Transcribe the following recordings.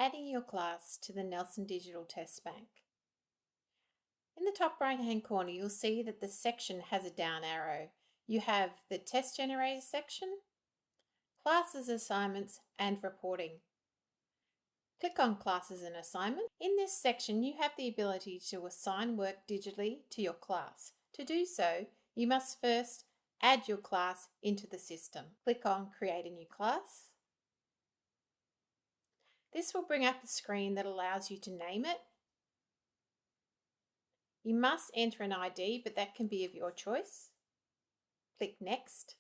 adding your class to the Nelson Digital Test Bank. In the top right hand corner, you'll see that the section has a down arrow. You have the Test Generator section, Classes, Assignments and Reporting. Click on Classes and Assignments. In this section, you have the ability to assign work digitally to your class. To do so, you must first add your class into the system. Click on Create a New Class. This will bring up a screen that allows you to name it. You must enter an ID, but that can be of your choice. Click Next.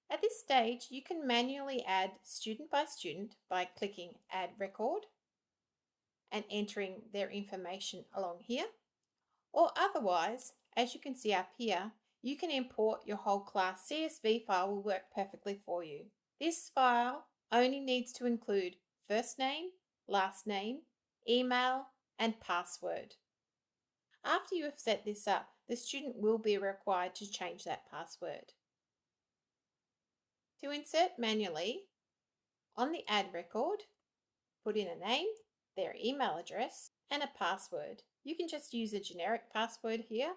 At this stage, you can manually add student by student by clicking Add Record and entering their information along here. Or otherwise, as you can see up here, you can import your whole class. CSV file will work perfectly for you. This file only needs to include first name, last name, email, and password. After you have set this up, the student will be required to change that password. To insert manually, on the Add Record, put in a name, their email address, and a password. You can just use a generic password here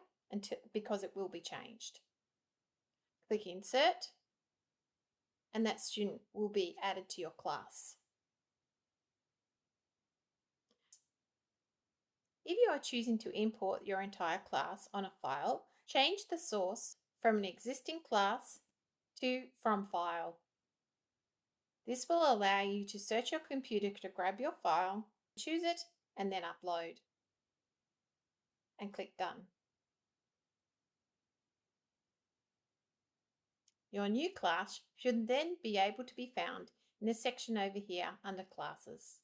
because it will be changed. Click Insert, and that student will be added to your class. If you are choosing to import your entire class on a file, change the source from an existing class to From File. This will allow you to search your computer to grab your file, choose it, and then upload. And click Done. Your new class should then be able to be found in the section over here under Classes.